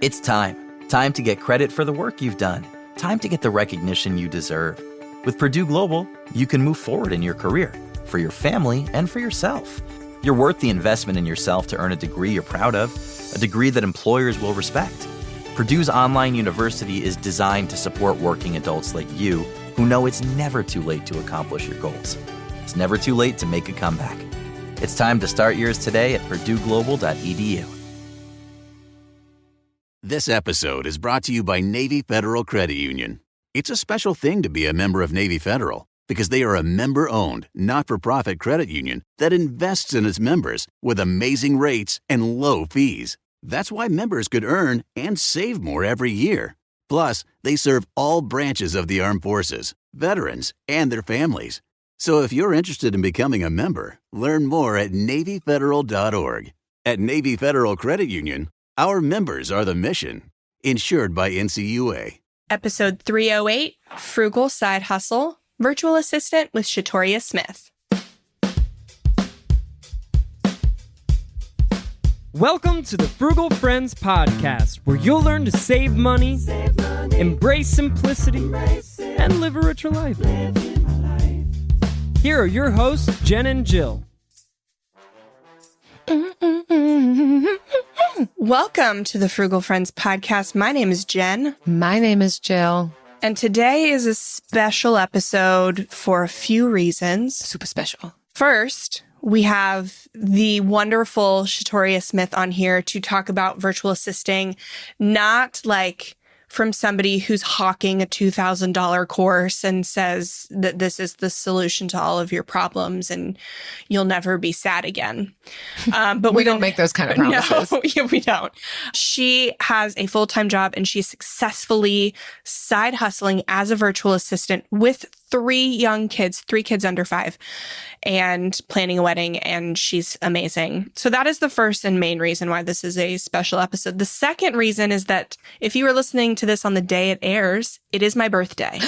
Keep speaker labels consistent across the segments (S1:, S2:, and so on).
S1: It's time. Time to get credit for the work you've done. Time to get the recognition you deserve. With Purdue Global, you can move forward in your career, for your family, and for yourself. You're worth the investment in yourself to earn a degree you're proud of, a degree that employers will respect. Purdue's online university is designed to support working adults like you who know it's never too late to accomplish your goals. It's never too late to make a comeback. It's time to start yours today at purdueglobal.edu.
S2: This episode is brought to you by Navy Federal Credit Union. It's a special thing to be a member of Navy Federal because they are a member-owned, not-for-profit credit union that invests in its members with amazing rates and low fees. That's why members could earn and save more every year. Plus, they serve all branches of the armed forces, veterans, and their families. So if you're interested in becoming a member, learn more at NavyFederal.org. At Navy Federal Credit Union, our members are the mission. Insured by NCUA.
S3: Episode 308, Frugal Side Hustle, Virtual Assistant with Shatoria Smith.
S4: Welcome to the Frugal Friends Podcast, where you'll learn to save money, embrace simplicity, and live a richer life. Here are your hosts, Jen and Jill.
S3: Welcome to the Frugal Friends Podcast. My name is Jen.
S5: My name is Jill.
S3: And today is a special episode for a few reasons.
S5: Super special.
S3: First, we have the wonderful Shatoria Smith on here to talk about virtual assisting, not like from somebody who's hawking a $2,000 course and says that this is the solution to all of your problems and you'll never be sad again. But
S5: we don't make those kind of promises.
S3: No, yeah, we don't. She has a full-time job and she's successfully side hustling as a virtual assistant with three kids under 5, and planning a wedding, and she's amazing. So that is the first and main reason why this is a special episode. The second reason is that if you are listening to this on the day it airs, it is my birthday.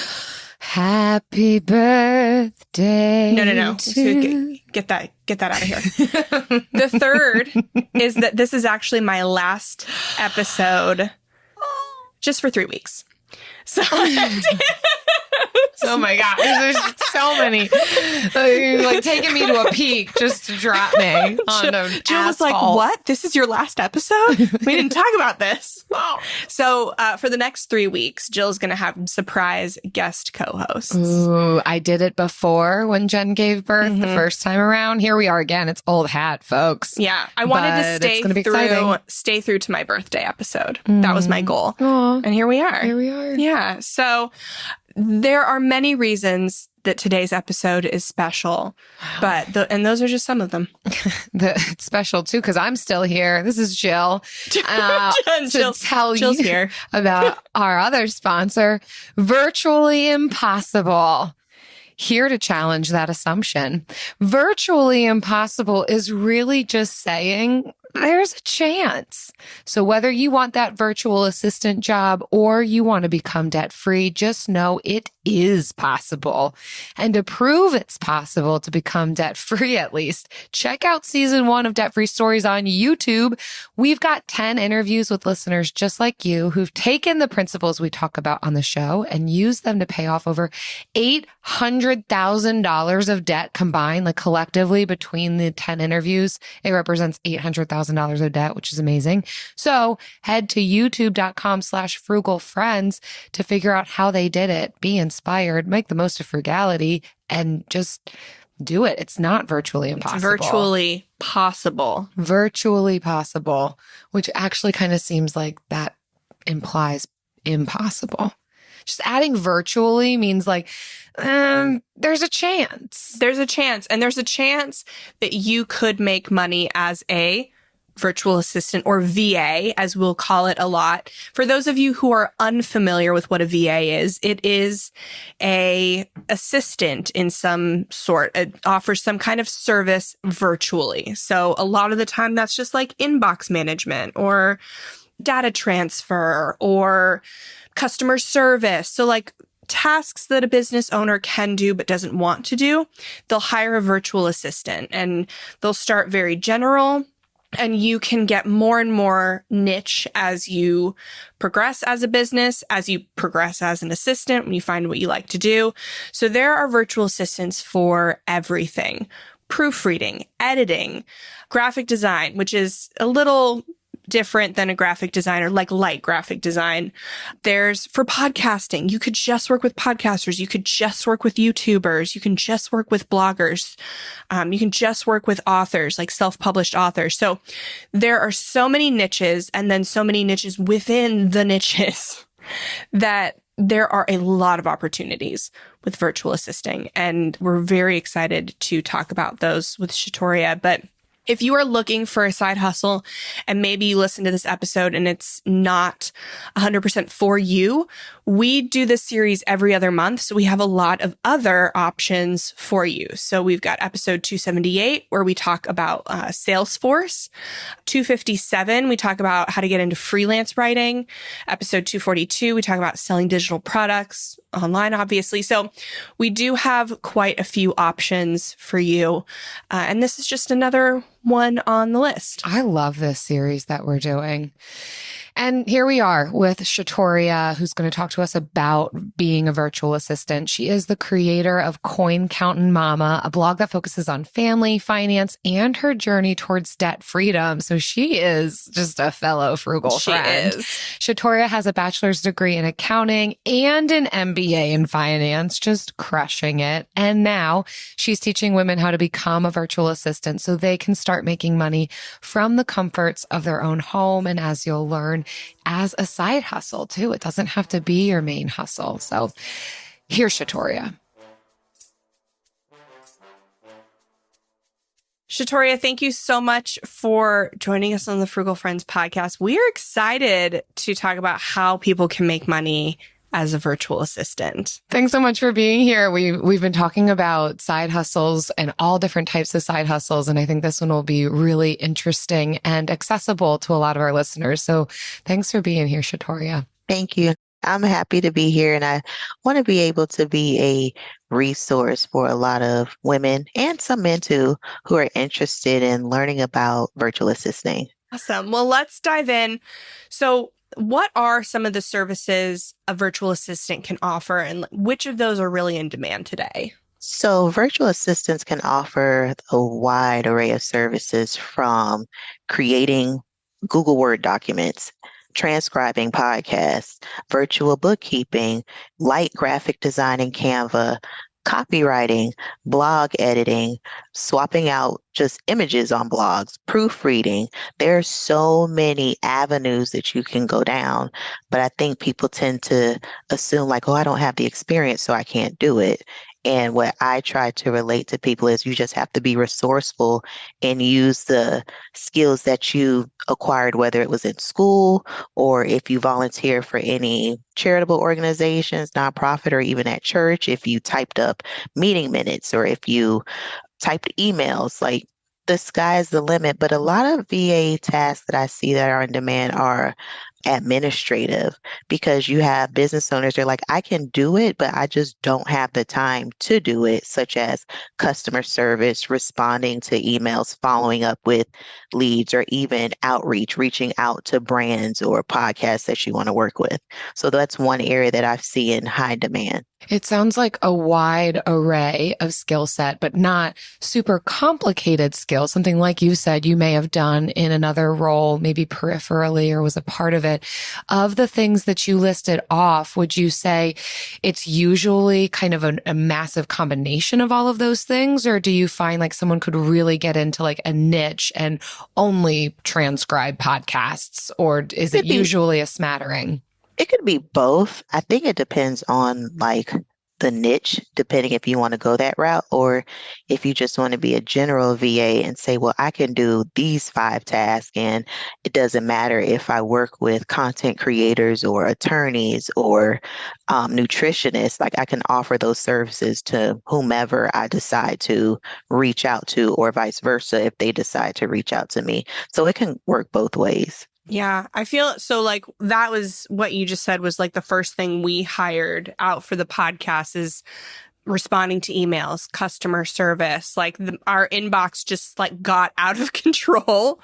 S5: Happy birthday.
S3: No. So get that out of here. The third is that this is actually my last episode just for 3 weeks. So
S5: oh my God, there's so many. You're like taking me to a peak just to drop me on the
S3: Jill was like, what? This is your last episode? We didn't talk about this. So for the next 3 weeks, Jill's going to have surprise guest co-hosts.
S5: Ooh, I did it before when Jen gave birth the first time around. Here we are again. It's old hat, folks.
S3: Yeah. I wanted to stay through to my birthday episode. That was my goal.
S5: Aww.
S3: And here we are.
S5: Yeah.
S3: So there are many reasons that today's episode is special, and those are just some of them.
S5: It's special too because I'm still here. This is Jill to tell
S3: Jill's
S5: you
S3: here.
S5: about our other sponsor, Virtually Impossible. Here to challenge that assumption. Virtually impossible is really just saying there's a chance. So whether you want that virtual assistant job or you want to become debt-free, just know it is possible. And to prove it's possible to become debt-free at least, check out season 1 of Debt Free Stories on YouTube. We've got 10 interviews with listeners just like you who've taken the principles we talk about on the show and used them to pay off over $800,000 of debt combined, like collectively between the 10 interviews. It represents $800,000 of debt, which is amazing. So head to youtube.com/frugalfriends to figure out how they did it. Be inspired, make the most of frugality, and just do it. It's not virtually impossible.
S3: It's virtually possible.
S5: Virtually possible, which actually kind of seems like that implies impossible. Just adding virtually means like, there's a chance.
S3: There's a chance. And there's a chance that you could make money as a virtual assistant, or VA, as we'll call it a lot. For those of you who are unfamiliar with what a VA is, it is a assistant in some sort. It offers some kind of service virtually. So a lot of the time that's just like inbox management or data transfer or customer service. So like tasks that a business owner can do but doesn't want to do, they'll hire a virtual assistant, and they'll start very general. And you can get more and more niche as you progress as a business, as you progress as an assistant, when you find what you like to do. So there are virtual assistants for everything: proofreading, editing, graphic design, which is a little different than a graphic designer, like light graphic design. There's for podcasting. You could just work with podcasters. You could just work with YouTubers. You can just work with bloggers. You can just work with authors, like self-published authors. So there are so many niches, and then so many niches within the niches that there are a lot of opportunities with virtual assisting. And we're very excited to talk about those with Shatoria. But if you are looking for a side hustle and maybe you listen to this episode and it's not 100% for you, we do this series every other month. So we have a lot of other options for you. So we've got episode 278 where we talk about Salesforce. 257, we talk about how to get into freelance writing. Episode 242, we talk about selling digital products online, obviously. So we do have quite a few options for you. And this is just another one on the list.
S5: I love this series that we're doing. And here we are with Shatoria, who's going to talk to us about being a virtual assistant. She is the creator of Coin Countin' Mama, a blog that focuses on family, finance, and her journey towards debt freedom. So she is just a fellow frugal friend. Shatoria has a bachelor's degree in accounting and an MBA in finance, just crushing it. And now she's teaching women how to become a virtual assistant so they can start making money from the comforts of their own home. And as you'll learn, as a side hustle too. It doesn't have to be your main hustle. So here's Shatoria.
S3: Shatoria, thank you so much for joining us on the Frugal Friends podcast. We are excited to talk about how people can make money as a virtual assistant.
S5: Thanks so much for being here. We've been talking about side hustles and all different types of side hustles. And I think this one will be really interesting and accessible to a lot of our listeners. So thanks for being here, Shatoria.
S6: Thank you. I'm happy to be here, and I want to be able to be a resource for a lot of women and some men too who are interested in learning about virtual assisting.
S3: Awesome. Well, let's dive in. So what are some of the services a virtual assistant can offer, and which of those are really in demand today?
S6: So virtual assistants can offer a wide array of services, from creating Google Word documents, transcribing podcasts, virtual bookkeeping, light graphic design in Canva, copywriting, blog editing, swapping out just images on blogs, proofreading. There are so many avenues that you can go down, but I think people tend to assume like, oh, I don't have the experience, so I can't do it. And what I try to relate to people is you just have to be resourceful and use the skills that you acquired, whether it was in school or if you volunteer for any charitable organizations, nonprofit, or even at church, if you typed up meeting minutes or if you typed emails. Like, the sky's the limit. But a lot of VA tasks that I see that are in demand are administrative, because you have business owners, they're like, I can do it, but I just don't have the time to do it, such as customer service, responding to emails, following up with leads, or even outreach, reaching out to brands or podcasts that you want to work with. So that's one area that I see in high demand.
S5: It sounds like a wide array of skill set, but not super complicated skills. Something like you said, you may have done in another role, maybe peripherally, or was a part of it. Of the things that you listed off, would you say it's usually kind of a massive combination of all of those things? Or do you find like someone could really get into like a niche and only transcribe podcasts? Or is it usually a smattering?
S6: It could be both. I think it depends on like the niche, depending if you want to go that route, or if you just want to be a general VA and say, well, I can do these 5 tasks, and it doesn't matter if I work with content creators or attorneys or nutritionists. Like, I can offer those services to whomever I decide to reach out to, or vice versa if they decide to reach out to me. So it can work both ways.
S3: Yeah, I feel so like that was what you just said was like the first thing we hired out for the podcast is responding to emails, customer service, like our inbox just like got out of control.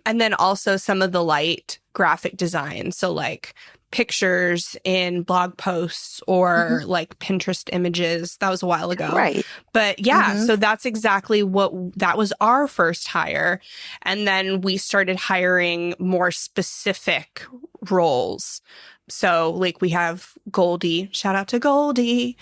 S3: And then also some of the light graphic design. So like pictures in blog posts or like Pinterest images. That was a while ago.
S6: Right.
S3: But yeah, so that's exactly that was our first hire. And then we started hiring more specific roles. So like we have Goldie, shout out to Goldie.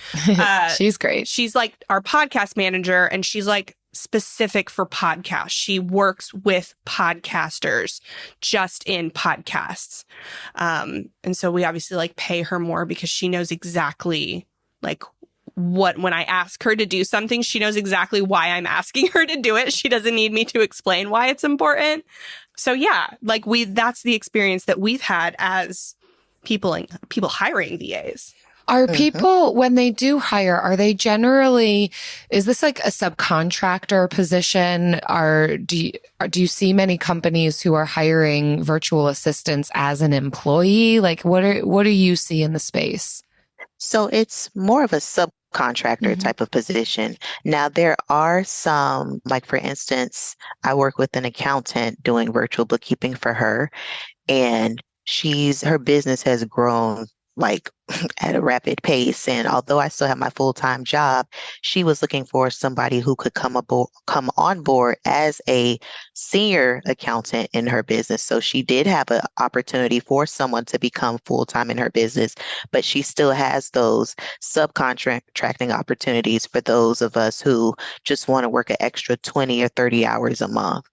S5: She's great.
S3: She's like our podcast manager, and she's like specific for podcasts. She works with podcasters just in podcasts. And so we obviously like pay her more because she knows exactly like when I ask her to do something, she knows exactly why I'm asking her to do it. She doesn't need me to explain why it's important. So yeah, like that's the experience that we've had as people hiring VAs.
S5: Are people, when they do hire, are they generally, is this like a subcontractor position? Do you see many companies who are hiring virtual assistants as an employee? Like what do you see in the space?
S6: So it's more of a subcontractor type of position. Now, there are some, like for instance, I work with an accountant doing virtual bookkeeping for her, and her business has grown like at a rapid pace. And although I still have my full-time job, she was looking for somebody who could come on board as a senior accountant in her business. So she did have an opportunity for someone to become full-time in her business, but she still has those subcontracting opportunities for those of us who just want to work an extra 20 or 30 hours a month.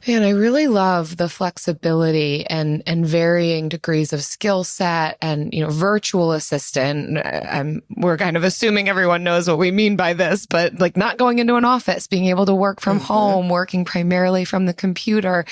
S5: And I really love the flexibility and varying degrees of skill set and, virtual assistant. We're kind of assuming everyone knows what we mean by this, but like not going into an office, being able to work from home, working primarily from the computer.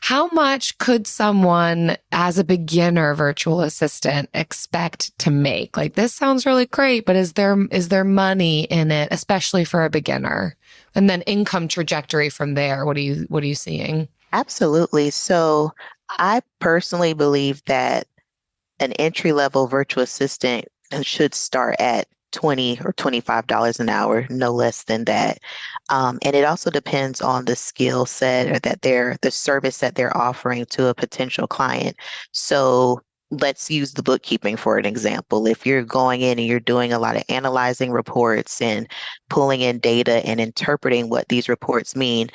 S5: How much could someone as a beginner virtual assistant expect to make? Like, this sounds really great, but is there money in it, especially for a beginner? And then income trajectory from there. What are you seeing?
S6: Absolutely. So I personally believe that an entry-level virtual assistant should start at $20 or $25 an hour, no less than that. And it also depends on the skill set or the service that they're offering to a potential client. So let's use the bookkeeping for an example. If you're going in and you're doing a lot of analyzing reports and pulling in data and interpreting what these reports mean,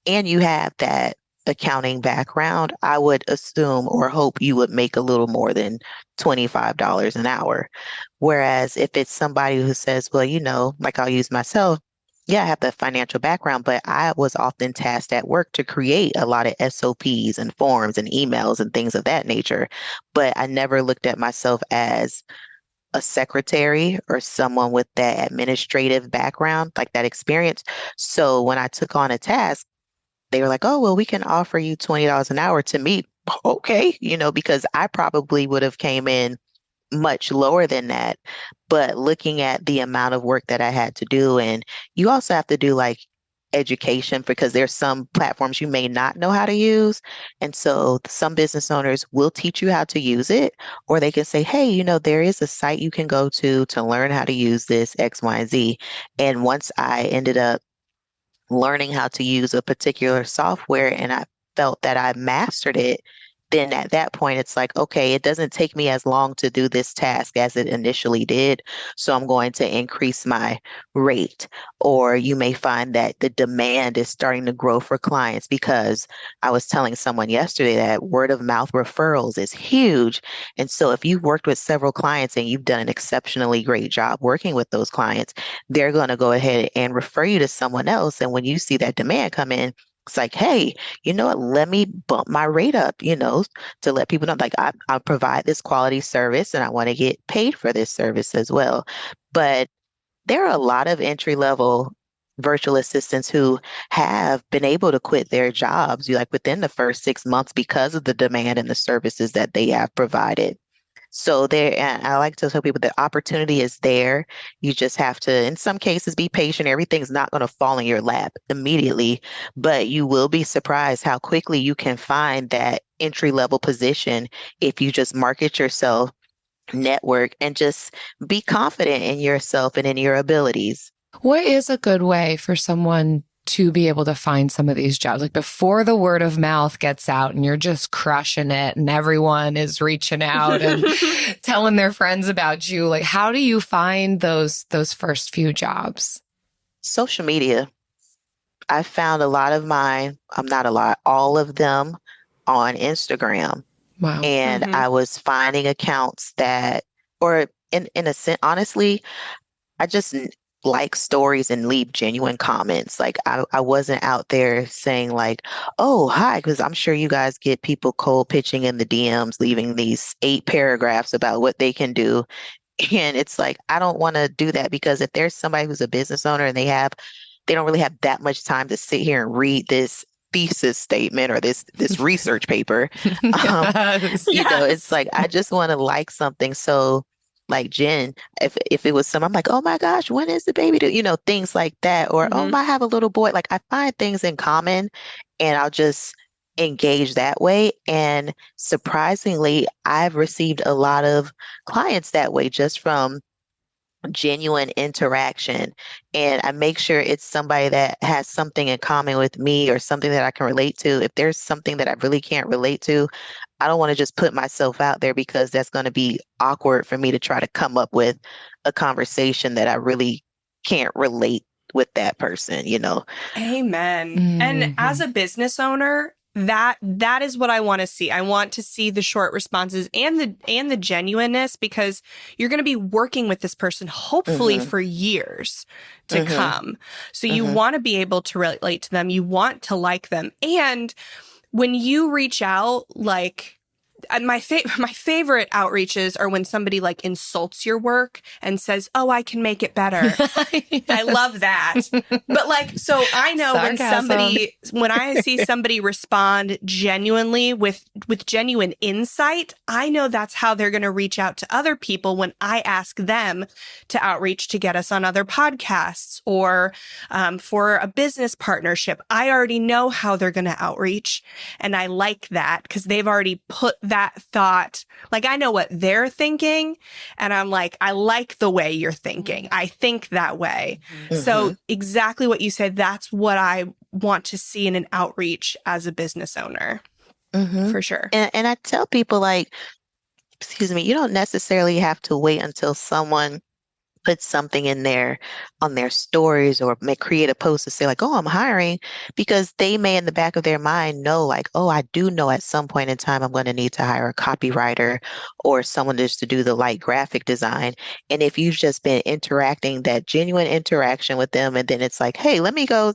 S6: and you have that accounting background, I would assume or hope you would make a little more than $25 an hour. Whereas if it's somebody who says, well, like I'll use myself, yeah, I have the financial background, but I was often tasked at work to create a lot of SOPs and forms and emails and things of that nature. But I never looked at myself as a secretary or someone with that administrative background, like that experience. So when I took on a task, they were like, oh, well, we can offer you $20 an hour. To me, okay, because I probably would have came in much lower than that. But looking at the amount of work that I had to do, and you also have to do like education because there's some platforms you may not know how to use. And so some business owners will teach you how to use it, or they can say, hey, there is a site you can go to learn how to use this X, Y, and Z. And once I ended up learning how to use a particular software and I felt that I mastered it, then at that point, it's like, okay, it doesn't take me as long to do this task as it initially did. So I'm going to increase my rate. Or you may find that the demand is starting to grow for clients, because I was telling someone yesterday that word of mouth referrals is huge. And so if you've worked with several clients and you've done an exceptionally great job working with those clients, they're going to go ahead and refer you to someone else. And when you see that demand come in, it's like, hey, you know what? Let me bump my rate up, to let people know, like, I provide this quality service and I want to get paid for this service as well. But there are a lot of entry-level virtual assistants who have been able to quit their jobs within the first 6 months because of the demand and the services that they have provided. So and I like to tell people that opportunity is there. You just have to, in some cases, be patient. Everything's not going to fall in your lap immediately, but you will be surprised how quickly you can find that entry-level position if you just market yourself network, and just be confident in yourself and in your abilities.
S5: What is a good way for someone to be able to find some of these jobs? Like before the word of mouth gets out and you're just crushing it and everyone is reaching out and telling their friends about you. Like, how do you find those first few jobs?
S6: Social media. I found a lot of mine, not a lot, all of them on Instagram.
S5: Wow.
S6: And I was finding accounts that, or in a sense, honestly, I just like stories and leave genuine comments. Like I wasn't out there saying like, oh, hi, because I'm sure you guys get people cold pitching in the DMs, leaving these 8 paragraphs about what they can do. And it's like, I don't want to do that, because if there's somebody who's a business owner and they don't really have that much time to sit here and read this thesis statement or this research paper,
S5: Yes.
S6: you know, it's like, I just want to like something. So like Jen, if it was I'm like, oh my gosh, when is the baby due? You know, things like that. Or, oh, I have a little boy. Like I find things in common and I'll just engage that way. And surprisingly, I've received a lot of clients that way, just from genuine interaction. And I make sure it's somebody that has something in common with me or something that I can relate to. If there's something that I really can't relate to, I don't want to just put myself out there, because that's going to be awkward for me to try to come up with a conversation that I really can't relate with that person, you know?
S3: Amen. And as a business owner, that is what I want to see. I want to see the short responses and the genuineness, because you're going to be working with this person hopefully for years to come. So you want to be able to relate to them. You want to like them. And when you reach out, like my favorite outreaches are when somebody like insults your work and says, "Oh, I can make it better." I love that. But like, so I know when I see somebody respond genuinely with genuine insight, I know that's how they're going to reach out to other people when I ask them to outreach to get us on other podcasts or for a business partnership. I already know how they're going to outreach, and I like that because they've already put that thought, like I know what they're thinking, and I'm like, I like the way you're thinking. I think that way. So exactly what you said, that's what I want to see in an outreach as a business owner, for sure.
S6: And I tell people, like, excuse me, you don't necessarily have to wait until someone put something in there on their stories or may create a post to say like, oh, I'm hiring, because they may in the back of their mind know like, oh, I do know at some point in time I'm going to need to hire a copywriter or someone just to do the light graphic design. And if you've just been interacting, that genuine interaction with them, and then it's like, hey, let me go,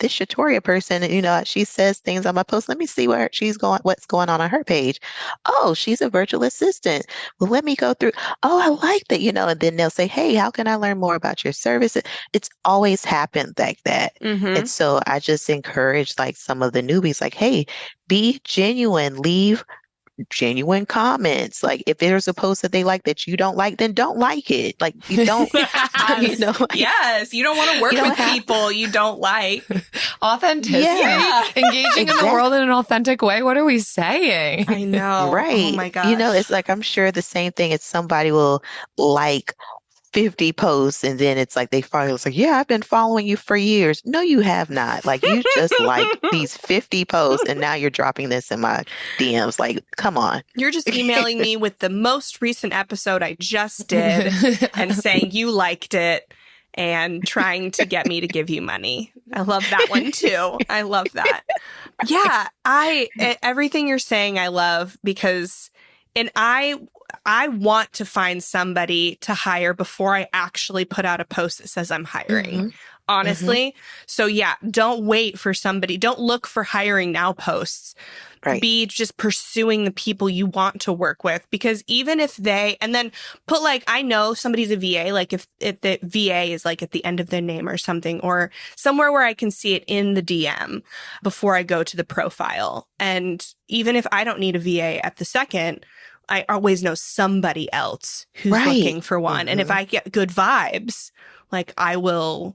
S6: this Shatoria person, you know, she says things on my post. Let me see where she's going, what's going on her page. Oh, she's a virtual assistant. Well, let me go through. Oh, I like that, you know, and then they'll say, hey, how can I learn more about your service? It's always happened like that. And so I just encourage like some of the newbies, like, hey, be genuine, leave genuine comments. Like if there's a post that they like that you don't like, then don't like it. Like you don't, you know, like,
S3: yes, you don't want to work with people you don't like.
S5: Authenticity, engaging in the world in an authentic way. What are we saying?
S3: I know.
S6: Right.
S3: Oh my gosh.
S6: You know, it's like, I'm sure the same thing is somebody will like 50 posts and then it's like they follow, it's like, yeah, I've been following you for years. No, you have not. Like you just like these 50 posts and now you're dropping this in my DMs. Like, come on.
S3: You're just emailing me with the most recent episode I just did and saying you liked it and trying to get me to give you money. I love that one too. I love that. Yeah, everything you're saying I love, because I want to find somebody to hire before I actually put out a post that says I'm hiring, honestly. So yeah, don't wait for somebody. Don't look for hiring now posts. Right. Be just pursuing the people you want to work with, because even if and then put like, I know somebody's a VA, like if the VA is like at the end of their name or something, or somewhere where I can see it in the DM before I go to the profile. And even if I don't need a VA at the second, I always know somebody else who's looking for one. And if I get good vibes, like I'll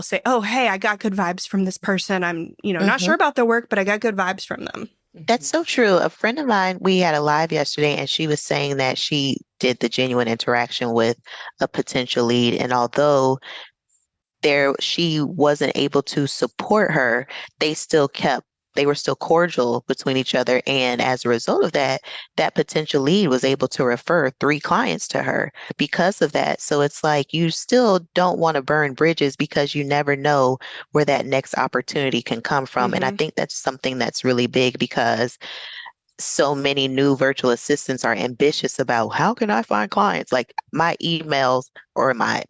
S3: say, oh, hey, I got good vibes from this person. I'm, not sure about their work, but I got good vibes from them.
S6: That's so true. A friend of mine, we had a live yesterday and she was saying that she did the genuine interaction with a potential lead. And although she wasn't able to support her, they were still cordial between each other. And as a result of that, that potential lead was able to refer 3 clients to her because of that. So it's like you still don't want to burn bridges because you never know where that next opportunity can come from. And I think that's something that's really big because so many new virtual assistants are ambitious about how can I find clients? Like my emails and my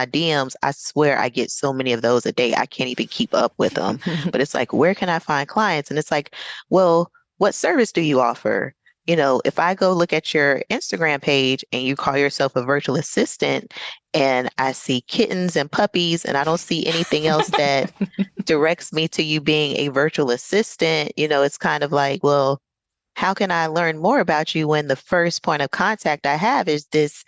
S6: DMs, I swear I get so many of those a day. I can't even keep up with them. But it's like, where can I find clients? And it's like, well, what service do you offer? If I go look at your Instagram page and you call yourself a virtual assistant and I see kittens and puppies and I don't see anything else that directs me to you being a virtual assistant, it's kind of like, well, how can I learn more about you when the first point of contact I have is this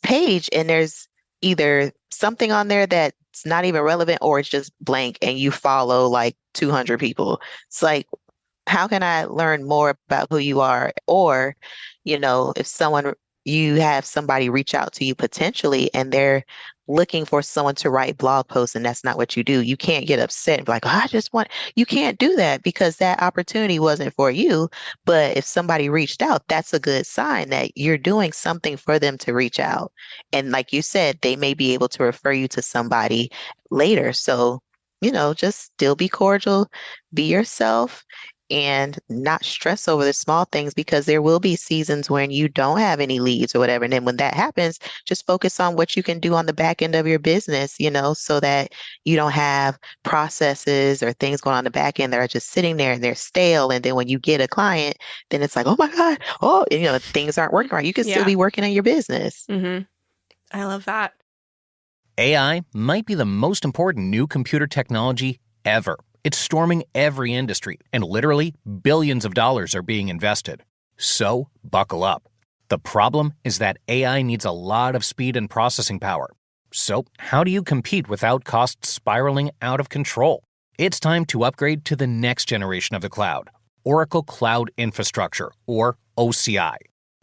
S6: page and there's either something on there that's not even relevant or it's just blank and you follow like 200 people. It's like, how can I learn more about who you are? Or, if you have somebody reach out to you potentially and they're looking for someone to write blog posts and that's not what you do, you can't get upset and be like, oh, you can't do that because that opportunity wasn't for you. But if somebody reached out, that's a good sign that you're doing something for them to reach out. And like you said, they may be able to refer you to somebody later. So, just still be cordial, be yourself, and not stress over the small things because there will be seasons when you don't have any leads or whatever. And then when that happens, just focus on what you can do on the back end of your business, so that you don't have processes or things going on the back end that are just sitting there and they're stale. And then when you get a client, then it's like, oh my God, things aren't working right. You can still be working on your business.
S3: I love that.
S7: AI might be the most important new computer technology ever. It's storming every industry, and literally billions of dollars are being invested. So, buckle up. The problem is that AI needs a lot of speed and processing power. So, how do you compete without costs spiraling out of control? It's time to upgrade to the next generation of the cloud, Oracle Cloud Infrastructure, or OCI.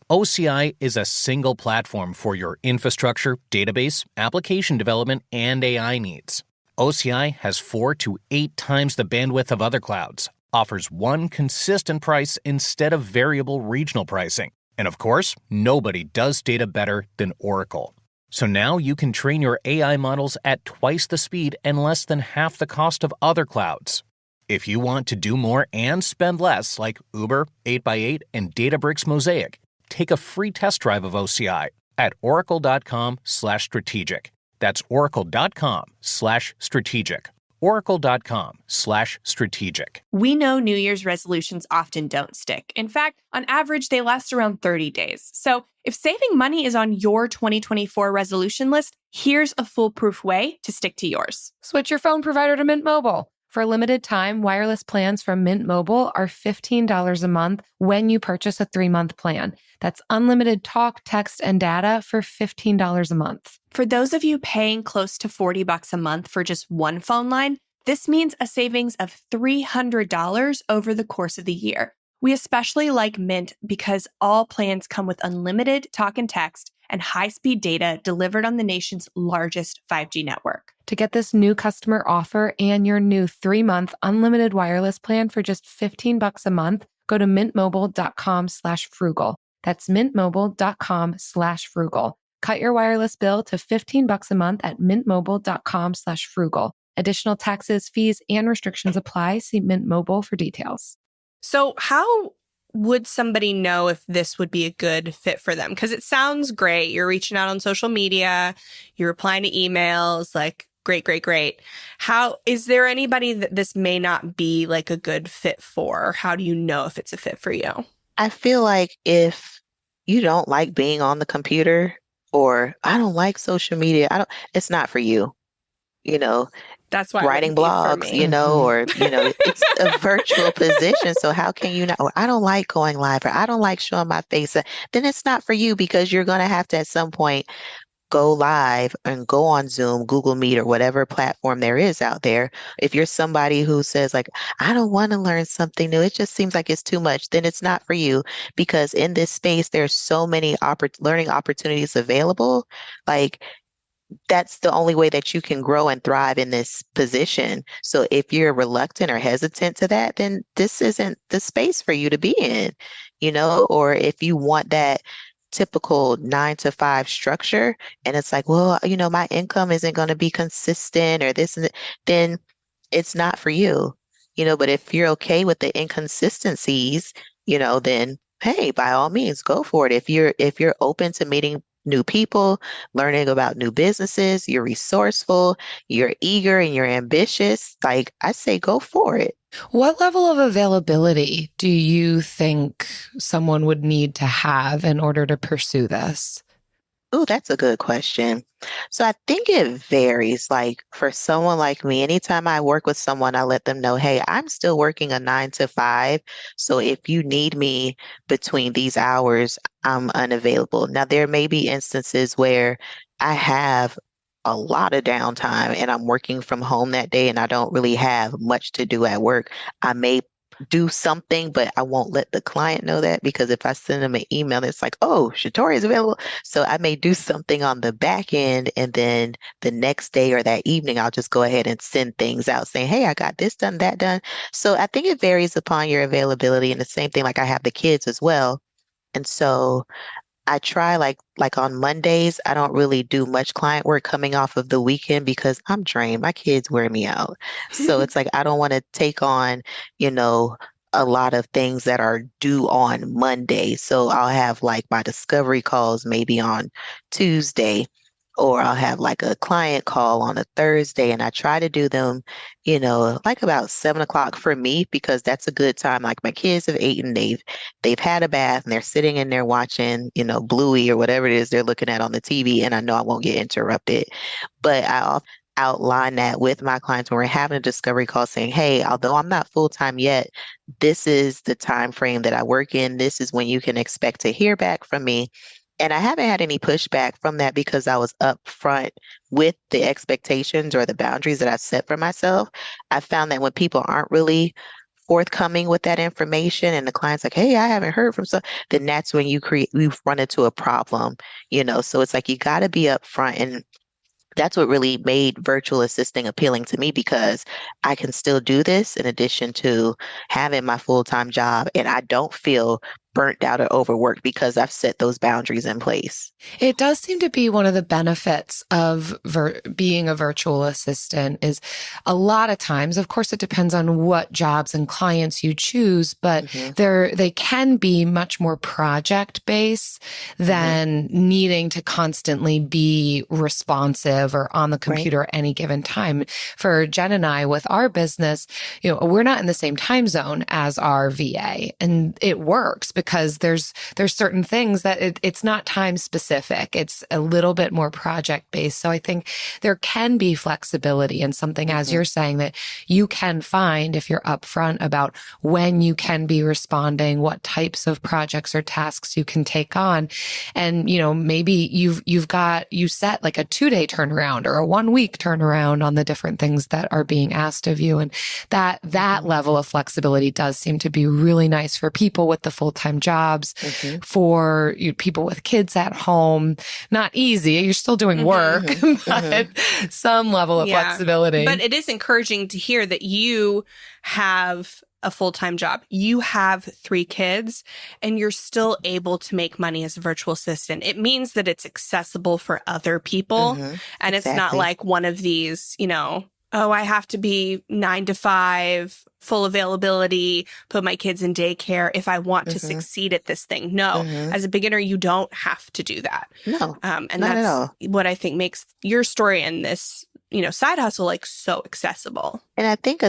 S7: OCI is a single platform for your infrastructure, database, application development, and AI needs. OCI has 4 to 8 times the bandwidth of other clouds, offers one consistent price instead of variable regional pricing. And of course, nobody does data better than Oracle. So now you can train your AI models at twice the speed and less than half the cost of other clouds. If you want to do more and spend less, like Uber, 8x8, and Databricks Mosaic, take a free test drive of OCI at oracle.com/strategic. That's oracle.com/strategic. Oracle.com/strategic.
S3: We know New Year's resolutions often don't stick. In fact, on average, they last around 30 days. So if saving money is on your 2024 resolution list, here's a foolproof way to stick to yours.
S5: Switch your phone provider to Mint Mobile. For a limited time, wireless plans from Mint Mobile are $15 a month when you purchase a 3-month plan. That's unlimited talk, text, and data for $15 a month.
S3: For those of you paying close to $40 a month for just one phone line, this means a savings of $300 over the course of the year. We especially like Mint because all plans come with unlimited talk and text and high-speed data delivered on the nation's largest 5G network.
S5: To get this new customer offer and your new 3-month unlimited wireless plan for just $15 a month, go to mintmobile.com/frugal. That's mintmobile.com/frugal. Cut your wireless bill to $15 a month at mintmobile.com/frugal. Additional taxes, fees, and restrictions apply. See Mint Mobile for details.
S3: So how would somebody know if this would be a good fit for them? Because it sounds great. You're reaching out on social media, you're replying to emails, like great. How is there anybody that this may not be like a good fit for? Or how do you know if it's a fit for you?
S6: I feel like if you don't like being on the computer or I don't like social media, it's not for you.
S3: That's why
S6: writing blogs, or, it's a virtual position. So how can you not, or I don't like going live or I don't like showing my face. Then it's not for you because you're going to have to at some point go live and go on Zoom, Google Meet, or whatever platform there is out there. If you're somebody who says like, I don't want to learn something new, it just seems like it's too much, then it's not for you, because in this space, there's so many learning opportunities available. Like, that's the only way that you can grow and thrive in this position. So if you're reluctant or hesitant to that, then this isn't the space for you to be in, or if you want that typical 9 to 5 structure and it's like, well, my income isn't going to be consistent or this and that, then it's not for you, but if you're okay with the inconsistencies, then hey, by all means, go for it. If you're open to meeting new people, learning about new businesses, you're resourceful, you're eager, and you're ambitious, like I say, go for it.
S5: What level of availability do you think someone would need to have in order to pursue this?
S6: Oh, that's a good question. So I think it varies. Like for someone like me, anytime I work with someone, I let them know, hey, I'm still working a 9 to 5. So if you need me between these hours, I'm unavailable. Now, there may be instances where I have a lot of downtime and I'm working from home that day and I don't really have much to do at work. I may do something, but I won't let the client know that, because if I send them an email, it's like, oh, Shatoria is available. So I may do something on the back end, and then the next day or that evening, I'll just go ahead and send things out saying, hey, I got this done, that done. So I think it varies upon your availability. And the same thing, like I have the kids as well. And so I try like on Mondays, I don't really do much client work coming off of the weekend because I'm drained. My kids wear me out. So it's like I don't want to take on, a lot of things that are due on Monday. So I'll have like my discovery calls maybe on Tuesday, or I'll have like a client call on a Thursday, and I try to do them, like about 7 o'clock for me, because that's a good time. Like my kids have eaten, they've had a bath, and they're sitting in there watching, Bluey or whatever it is they're looking at on the TV, and I know I won't get interrupted. But I'll outline that with my clients when we're having a discovery call, saying, hey, although I'm not full-time yet, this is the time frame that I work in. This is when you can expect to hear back from me. And I haven't had any pushback from that because I was upfront with the expectations or the boundaries that I set for myself. I found that when people aren't really forthcoming with that information and the client's like, hey, I haven't heard from then that's when we run into a problem, So it's like you got to be upfront. And that's what really made virtual assisting appealing to me, because I can still do this in addition to having my full-time job, and I don't feel burnt out or overworked because I've set those boundaries in place.
S5: It does seem to be one of the benefits of being a virtual assistant is a lot of times, of course, it depends on what jobs and clients you choose, but they can be much more project-based than needing to constantly be responsive or on the computer at any given time. For Jen and I, with our business, we're not in the same time zone as our VA, and it works because there's certain things that it's not time specific. It's a little bit more project based. So I think there can be flexibility and something, as you're saying, that you can find if you're upfront about when you can be responding, what types of projects or tasks you can take on. And, maybe you set like a 2-day turnaround or a 1-week turnaround on the different things that are being asked of you. And that level of flexibility does seem to be really nice for people with the full-time jobs, for people with kids at home. Not easy. You're still doing work, but some level of flexibility.
S3: But it is encouraging to hear that you have a full-time job. You have 3 kids and you're still able to make money as a virtual assistant. It means that it's accessible for other people. And it's not like one of these, oh, I have to be 9 to 5, full availability, put my kids in daycare if I want to succeed at this thing. No, as a beginner, you don't have to do that.
S6: No,
S3: and
S6: not
S3: that's
S6: at all.
S3: what I think makes your story and this, side hustle like so accessible.
S6: And I think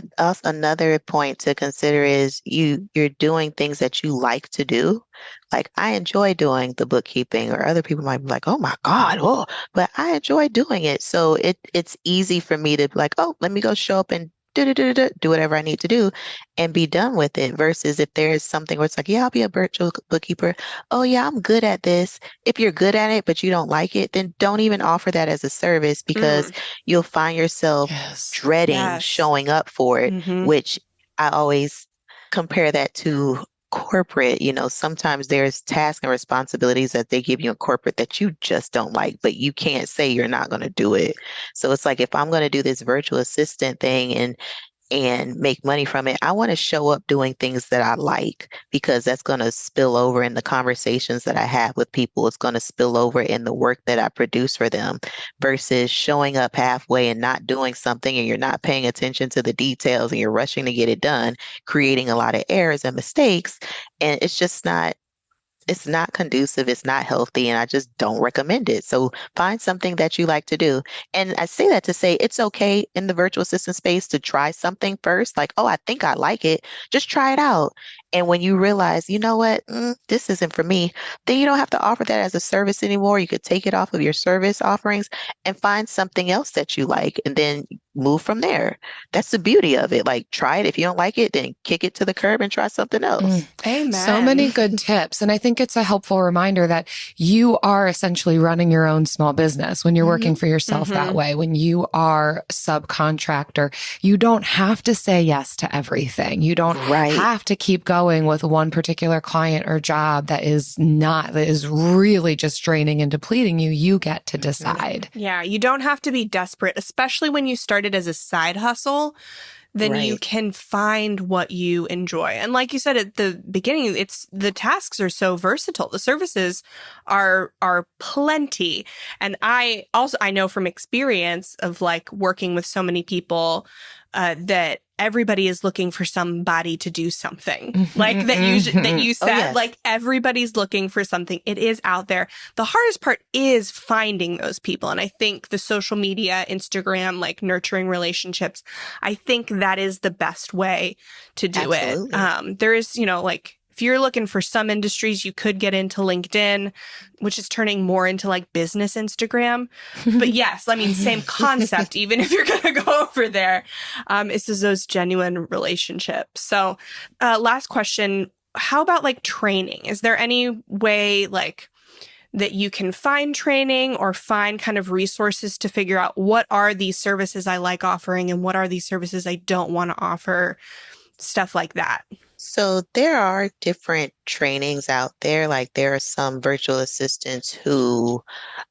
S6: another point to consider is you're doing things that you like to do. Like I enjoy doing the bookkeeping, or other people might be like, oh my God, but I enjoy doing it. So it's easy for me to be like, oh, let me go show up and do whatever I need to do and be done with it. Versus if there is something where it's like, yeah, I'll be a virtual bookkeeper. Oh yeah, I'm good at this. If you're good at it, but you don't like it, then don't even offer that as a service because you'll find yourself dreading showing up for it, which I always compare that to corporate. Sometimes there's tasks and responsibilities that they give you in corporate that you just don't like, but you can't say you're not going to do it. So it's like, if I'm going to do this virtual assistant thing and make money from it, I want to show up doing things that I like, because that's going to spill over in the conversations that I have with people. It's going to spill over in the work that I produce for them, versus showing up halfway and not doing something and you're not paying attention to the details and you're rushing to get it done, creating a lot of errors and mistakes. And it's not conducive. It's not healthy. And I just don't recommend it. So find something that you like to do. And I say that to say it's okay in the virtual assistant space to try something first. Like, oh, I think I like it. Just try it out. And when you realize, you know what, this isn't for me, then you don't have to offer that as a service anymore. You could take it off of your service offerings and find something else that you like and then move from there. That's the beauty of it. Like, try it. If you don't like it, then kick it to the curb and try something else.
S3: Amen.
S5: So many good tips. And I think it's a helpful reminder that you are essentially running your own small business when you're working for yourself that way. When you are a subcontractor, you don't have to say yes to everything. You don't have to keep going with one particular client or job that is really just draining and depleting you. You get to decide.
S3: Yeah, you don't have to be desperate, especially when you started as a side hustle. Then you can find what you enjoy. And like you said at the beginning, the tasks are so versatile. The services are plenty. And I know from experience of like working with so many people that everybody is looking for somebody to do something like that you said, like everybody's looking for something. It is out there. The hardest part is finding those people. And I think the social media, Instagram, like nurturing relationships, I think that is the best way to do it. There is, like, if you're looking for some industries, you could get into LinkedIn, which is turning more into like business Instagram. But yes, I mean, same concept, even if you're going to go over there. It's just those genuine relationships. So last question, how about like training? Is there any way like that you can find training or find kind of resources to figure out what are these services I like offering and what are these services I don't want to offer? Stuff like that.
S6: So there are different trainings out there. Like, there are some virtual assistants who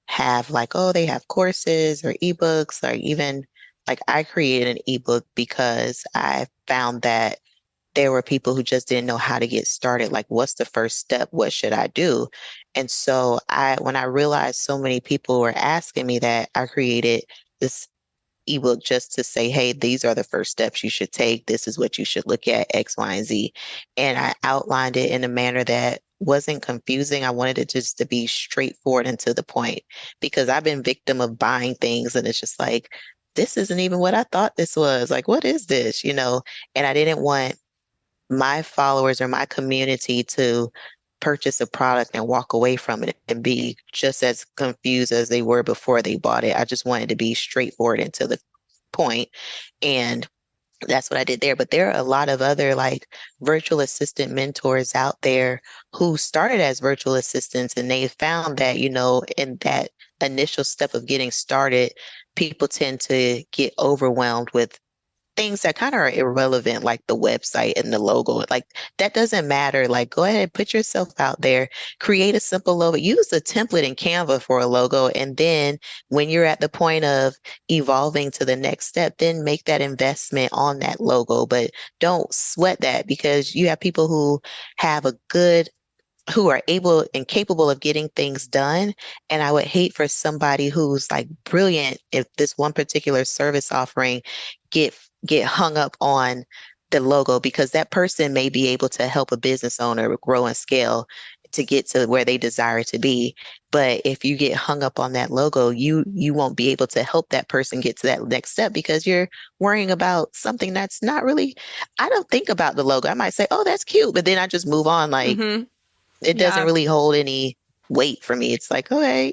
S6: have they have courses or eBooks, or even like I created an eBook because I found that there were people who just didn't know how to get started. Like, what's the first step? What should I do? And so when I realized so many people were asking me that, I created this ebook just to say, hey, these are the first steps you should take. This is what you should look at, X, Y, and Z. And I outlined it in a manner that wasn't confusing. I wanted it just to be straightforward and to the point, because I've been victim of buying things and it's just like, this isn't even what I thought this was. Like, what is this? And I didn't want my followers or my community to purchase a product and walk away from it and be just as confused as they were before they bought it. I just wanted to be straightforward and to the point. And that's what I did there. But there are a lot of other like virtual assistant mentors out there who started as virtual assistants, and they found that, in that initial step of getting started, people tend to get overwhelmed with things that kind of are irrelevant, like the website and the logo. Like, that doesn't matter. Like, go ahead, put yourself out there, create a simple logo, use a template in Canva for a logo. And then when you're at the point of evolving to the next step, then make that investment on that logo. But don't sweat that, because you have people who are able and capable of getting things done. And I would hate for somebody who's like brilliant if this one particular service offering get hung up on the logo, because that person may be able to help a business owner grow and scale to get to where they desire to be. But if you get hung up on that logo, you won't be able to help that person get to that next step, because you're worrying about something that's not really, I don't think about the logo. I might say, oh, that's cute, but then I just move on. Like, it doesn't really hold any weight for me. It's like, okay,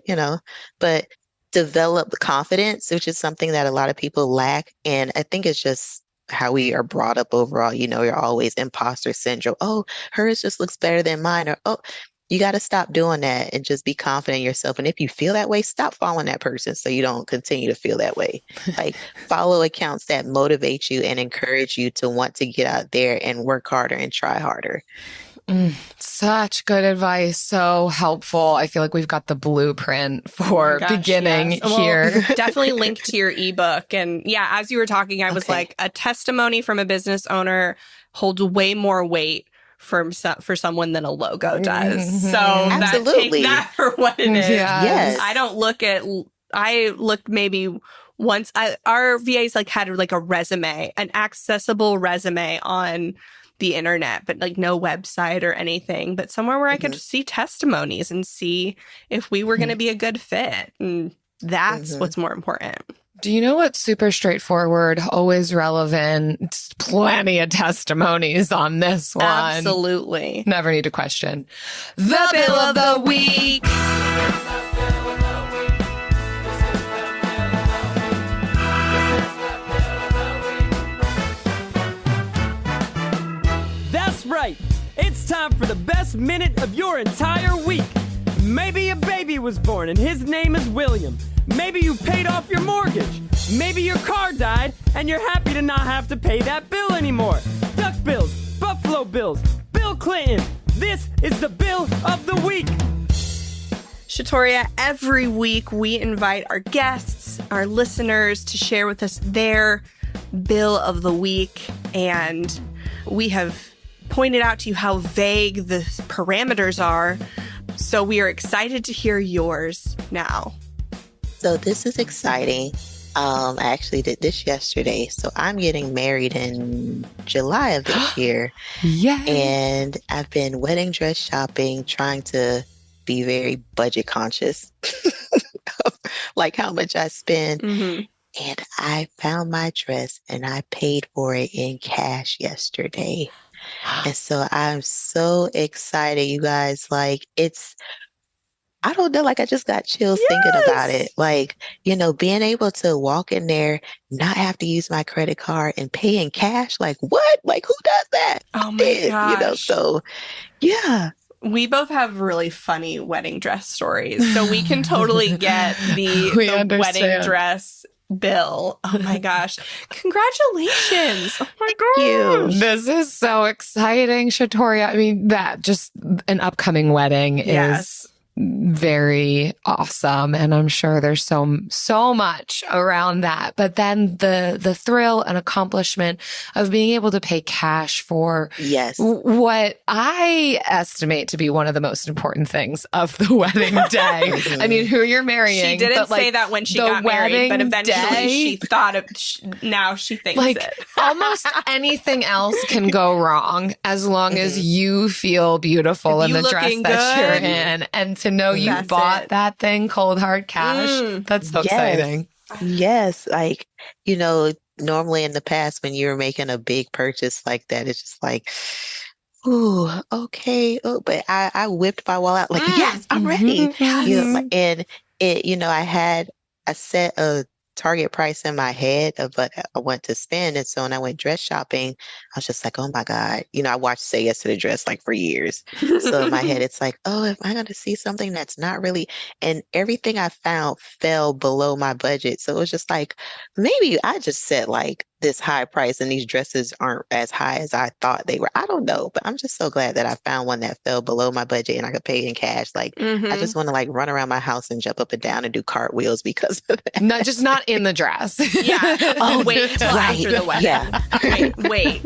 S6: but develop confidence, which is something that a lot of people lack. And I think it's just how we are brought up overall. You're always imposter syndrome. Oh, hers just looks better than mine. Or, oh, you got to stop doing that and just be confident in yourself. And if you feel that way, stop following that person so you don't continue to feel that way. Like, follow accounts that motivate you and encourage you to want to get out there and work harder and try harder.
S5: Such good advice. So helpful. I feel like we've got the blueprint for beginning here.
S3: Well, definitely link to your ebook. And yeah, as you were talking, I was like, a testimony from a business owner holds way more weight for someone than a logo does. So
S6: absolutely,
S3: take that for what it is.
S6: Yes.
S3: I looked maybe once. Our VAs had a resume, an accessible resume on the internet, but no website or anything, but somewhere where I could see testimonies and see if we were going to be a good fit. And that's what's more important.
S5: Do you know what's super straightforward, always relevant? Plenty of testimonies on this one.
S3: Absolutely.
S5: Never need to question. The Bill of the Week.
S4: That's right. It's time for the best minute of your entire week. Maybe a baby was born and his name is William. Maybe you paid off your mortgage. Maybe your car died and you're happy to not have to pay that bill anymore. Duck bills, Buffalo Bills, Bill Clinton. This is the Bill of the Week.
S3: Shatoria, every week we invite our guests, our listeners, to share with us their Bill of the Week. And we have pointed out to you how vague the parameters are. So we are excited to hear yours now.
S6: So this is exciting. I actually did this yesterday. So I'm getting married in July of this year.
S5: Yeah.
S6: And I've been wedding dress shopping, trying to be very budget conscious, like how much I spend. And I found my dress and I paid for it in cash yesterday. And so I'm so excited, you guys. I don't know, I just got chills thinking about it. Being able to walk in there, not have to use my credit card and pay in cash. What? Who does that?
S3: Oh my gosh.
S6: So yeah.
S3: We both have really funny wedding dress stories. So we can totally get the wedding dress bill. Oh my gosh. Congratulations. Oh my gosh.
S5: This is so exciting, Shatoria. I mean, that just an upcoming wedding is very awesome. And I'm sure there's so much around that. But then the thrill and accomplishment of being able to pay cash for what I estimate to be one of the most important things of the wedding day. I mean, who you're marrying.
S3: She didn't say that when she got married, but eventually she thought of, now she thinks it.
S5: Almost anything else can go wrong as long as you feel beautiful in the dress that you're in. And to know you bought that thing cold hard cash, that's so exciting.
S6: Yes. Normally in the past when you were making a big purchase like that, it's just ooh, okay. Oh, but I whipped my wallet out yes, I'm ready. And I set a target price in my head of what I want to spend. And so when I went dress shopping, I was just oh my God. I watched Say Yes to the Dress for years. So in my head, it's oh, am I going to see something that's not really, and everything I found fell below my budget. So it was just maybe I just set this high price and these dresses aren't as high as I thought they were. I don't know, but I'm just so glad that I found one that fell below my budget and I could pay in cash. I just want to run around my house and jump up and down and do cartwitz because of that.
S5: Not in the dress.
S3: Yeah. Oh, wait until after the wedding.
S6: Yeah.
S3: Wait.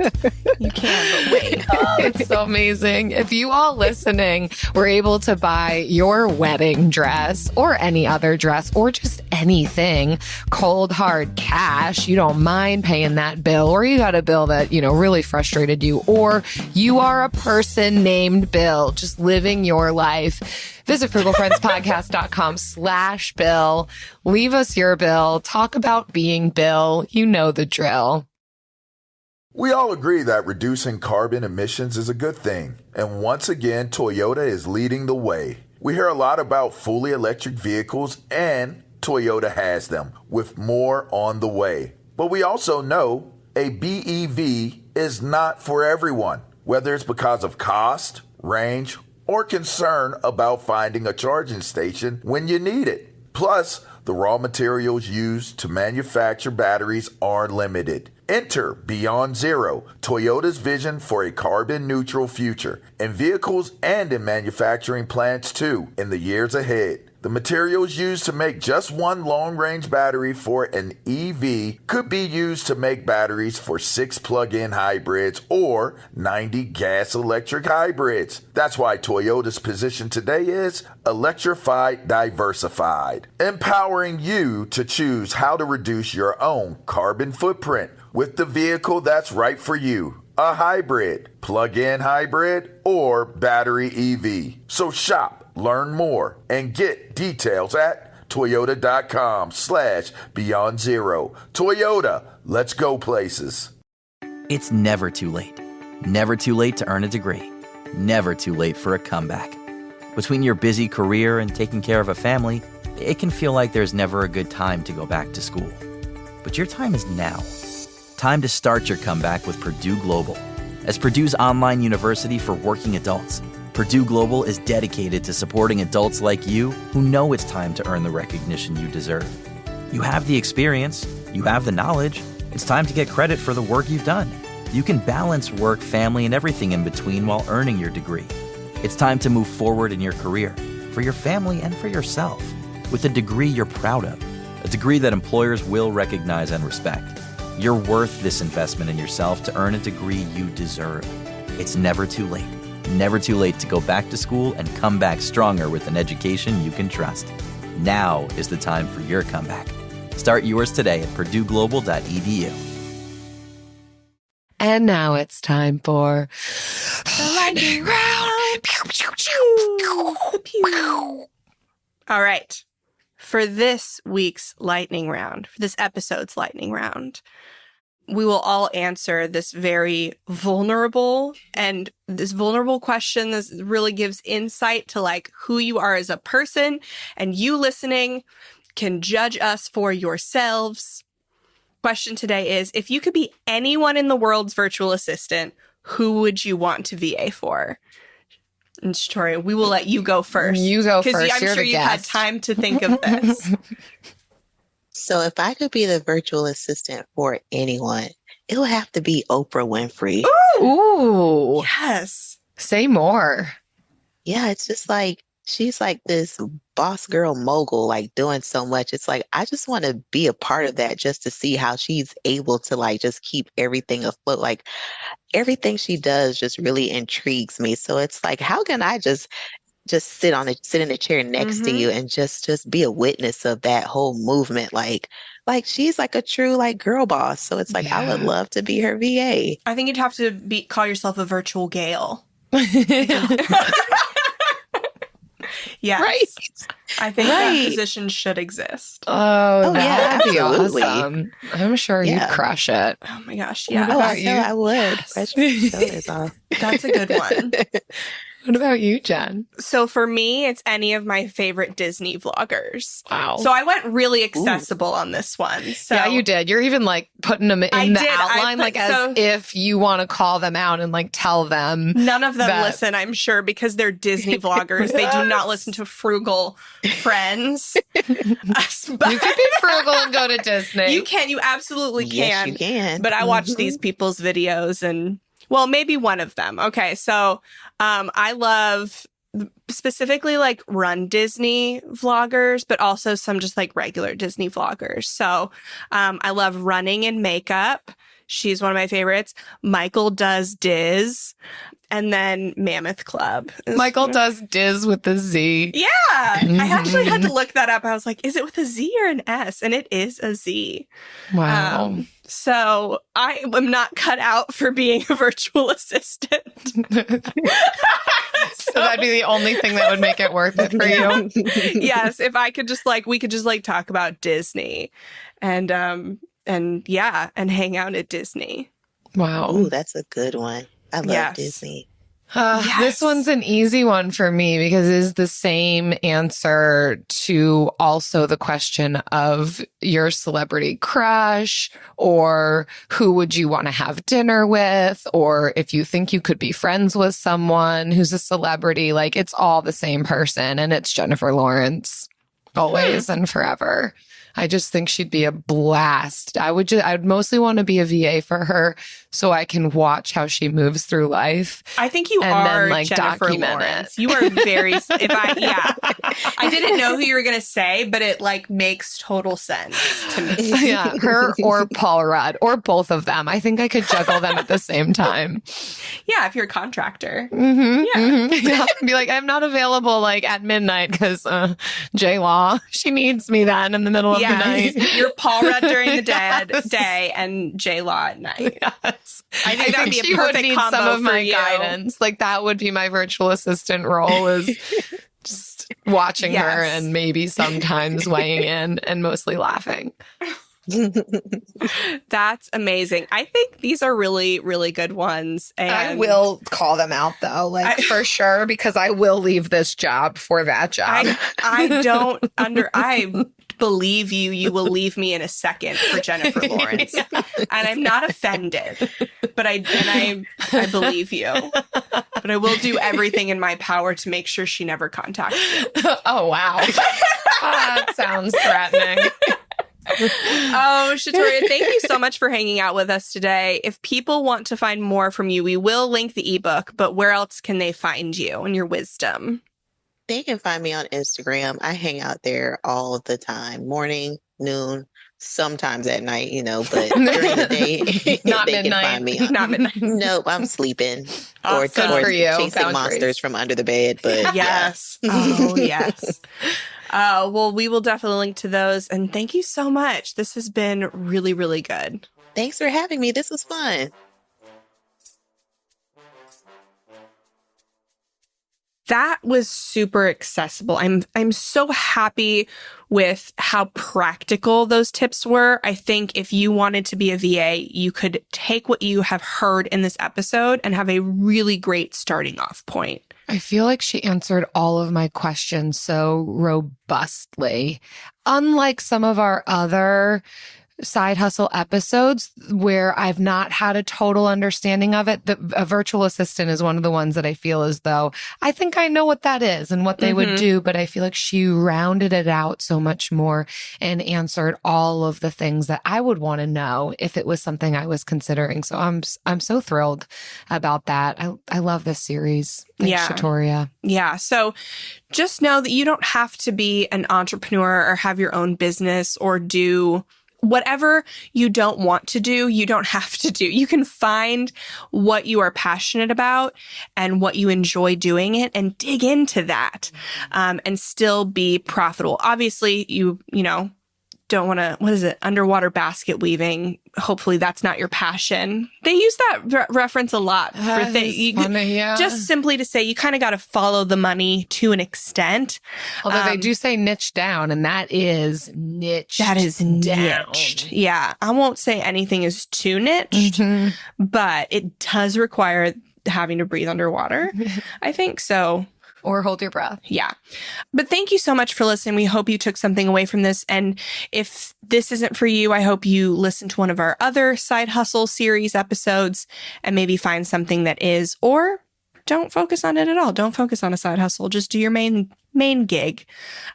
S3: You can, but wait.
S5: Oh, it's so amazing. If you all listening were able to buy your wedding dress or any other dress or just anything cold hard cash, you don't mind paying that bill, or you got a bill that, really frustrated you, or you are a person named Bill, just living your life. Visit frugalfriendspodcast.com/Bill. Leave us your bill. Talk about being Bill. You know the drill.
S8: We all agree that reducing carbon emissions is a good thing. And once again, Toyota is leading the way. We hear a lot about fully electric vehicles, and Toyota has them, with more on the way. But we also know a BEV is not for everyone, whether it's because of cost, range, or concern about finding a charging station when you need it. Plus, the raw materials used to manufacture batteries are limited. Enter Beyond Zero, Toyota's vision for a carbon-neutral future, in vehicles and in manufacturing plants too, in the years ahead. The materials used to make just one long-range battery for an EV could be used to make batteries for 6 plug-in hybrids or 90 gas-electric hybrids. That's why Toyota's position today is electrified, diversified, empowering you to choose how to reduce your own carbon footprint with the vehicle that's right for you. A hybrid, plug-in hybrid, or battery EV. So shop, learn more, and get details at toyota.com/Beyond Zero. Toyota, let's go places.
S1: It's never too late. Never too late to earn a degree. Never too late for a comeback. Between your busy career and taking care of a family, it can feel like there's never a good time to go back to school. But your time is now. Time to start your comeback with Purdue Global. As Purdue's online university for working adults, Purdue Global is dedicated to supporting adults like you who know it's time to earn the recognition you deserve. You have the experience, you have the knowledge, it's time to get credit for the work you've done. You can balance work, family, and everything in between while earning your degree. It's time to move forward in your career, for your family and for yourself, with a degree you're proud of, a degree that employers will recognize and respect. You're worth this investment in yourself to earn a degree you deserve. It's never too late. Never too late to go back to school and come back stronger with an education you can trust. Now is the time for your comeback. Start yours today at purdueglobal.edu.
S5: And now it's time for the lightning round.
S3: All right. For this week's lightning round, for this episode's lightning round, we will all answer this very vulnerable question. This really gives insight to like who you are as a person, and you listening can judge us for yourselves. Question today is, if you could be anyone in the world's virtual assistant, who would you want to VA for? And Shatoria, we will let you go first.
S5: You go first.
S3: Because I'm sure you've had time to think of this.
S6: So if I could be the virtual assistant for anyone, it would have to be Oprah Winfrey.
S5: Ooh.
S3: Yes.
S5: Say more.
S6: Yeah, it's just like, she's like this boss girl mogul, like doing so much. It's like, I just want to be a part of that just to see how she's able to like just keep everything afloat. Like everything she does just really intrigues me. So it's like, how can I just sit in the chair next to you and just be a witness of that whole movement? Like she's like a true like girl boss. So it's like, I would love to be her VA.
S3: I think you'd have to call yourself a virtual Gale. Yes.
S6: Right.
S3: I think that position should exist.
S5: Oh,
S6: yeah,
S5: that'd be
S6: absolutely.
S5: awesome. I'm sure you'd crush it.
S3: Oh my gosh. Yeah.
S6: Oh, I know I would.
S3: Yes. That's a good one.
S5: What about you, Jen?
S3: So for me, it's any of my favorite Disney vloggers.
S5: Wow.
S3: So I went really accessible on this one. So
S5: yeah, you did. You're even like putting them in the outline, like as if you want to call them out and like tell them.
S3: None of them listen, I'm sure, because they're Disney vloggers. They do not listen to Frugal Friends.
S5: You could be frugal and go to Disney.
S3: You can. You absolutely can.
S6: Yes, you can.
S3: But I watch these people's videos and, well, maybe one of them. Okay, so I love specifically like Run Disney vloggers, but also some just like regular Disney vloggers. So I love Running in Makeup. She's one of my favorites. Michael Does Diz. And then Mammoth Club.
S5: Michael Does Diz with the Z.
S3: Yeah. I actually had to look that up. I was like, is it with a Z or an S? And it is a Z.
S5: Wow.
S3: So I am not cut out for being a virtual assistant.
S5: So that'd be the only thing that would make it worth it for you.
S3: Yes. If I could just like, we could just like talk about Disney and hang out at Disney.
S5: Wow.
S6: Ooh, that's a good one. I love Disney.
S5: This one's an easy one for me because it is the same answer to also the question of your celebrity crush, or who would you want to have dinner with, or if you think you could be friends with someone who's a celebrity. Like, it's all the same person, and it's Jennifer Lawrence, always and forever. I just think she'd be a blast. I'd mostly want to be a VA for her so I can watch how she moves through life.
S3: I think you are Jennifer Lawrence. You are very, I didn't know who you were going to say, but it like makes total sense to me.
S5: Yeah, her or Paul Rudd or both of them. I think I could juggle them at the same time.
S3: Yeah, if you're a contractor.
S5: Yeah. Be like, I'm not available like at midnight because J-Law, she needs me then in the middle of the night.
S3: You're Paul Rudd during the day and J-Law at night.
S5: Yes.
S3: I think that'd be a perfect combo
S5: some of my
S3: you.
S5: guidance. Like, that would be my virtual assistant role, is just watching her and maybe sometimes weighing in and mostly laughing.
S3: That's amazing. I think these are really, really good ones. And
S5: I will call them out though, for sure, because I will leave this job for that job.
S3: I believe you. You will leave me in a second for Jennifer Lawrence. And I'm not offended, but I believe you. But I will do everything in my power to make sure she never contacts you.
S5: Oh, wow. That sounds threatening.
S3: Oh, Shatoria, thank you so much for hanging out with us today. If people want to find more from you, we will link the ebook, but where else can they find you and your wisdom?
S6: They can find me on Instagram. I hang out there all the time, morning, noon, sometimes at night, but during the day,
S5: not
S6: they
S5: midnight.
S6: can find me.
S3: Not midnight.
S6: Nope, I'm sleeping or
S5: for you.
S6: chasing
S5: Boundaries.
S6: monsters from under the bed. But
S3: yes. Oh, yes. Well, we will definitely link to those. And thank you so much. This has been really, really good.
S6: Thanks for having me. This was fun.
S3: That was super accessible. I'm so happy with how practical those tips were. I think if you wanted to be a VA, you could take what you have heard in this episode and have a really great starting off point.
S5: I feel like she answered all of my questions so robustly. Unlike some of our other side hustle episodes where I've not had a total understanding of it, a virtual assistant is one of the ones that I feel as though I think I know what that is and what they would do, but I feel like she rounded it out so much more and answered all of the things that I would want to know if it was something I was considering. So I'm so thrilled about that. I love this series. Thanks, Shatoria.
S3: Yeah. So just know that you don't have to be an entrepreneur or have your own business or do whatever you don't want to do, you don't have to do. You can find what you are passionate about and what you enjoy doing it and dig into that and still be profitable. Obviously, you don't want to, underwater basket weaving. Hopefully that's not your passion. They use that reference a lot for things. Just simply to say you kind of got to follow the money to an extent.
S5: Although they do say niche down, and that is niched.
S3: That is niched. Yeah. I won't say anything is too niched, but it does require having to breathe underwater. I think so.
S5: Or hold your breath.
S3: Yeah. But thank you so much for listening. We hope you took something away from this. And if this isn't for you, I hope you listen to one of our other Side Hustle series episodes and maybe find something that is, or don't focus on it at all. Don't focus on a side hustle. Just do your main gig.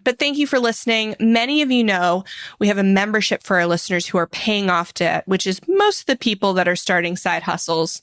S3: But thank you for listening. Many of you know we have a membership for our listeners who are paying off debt, which is most of the people that are starting side hustles.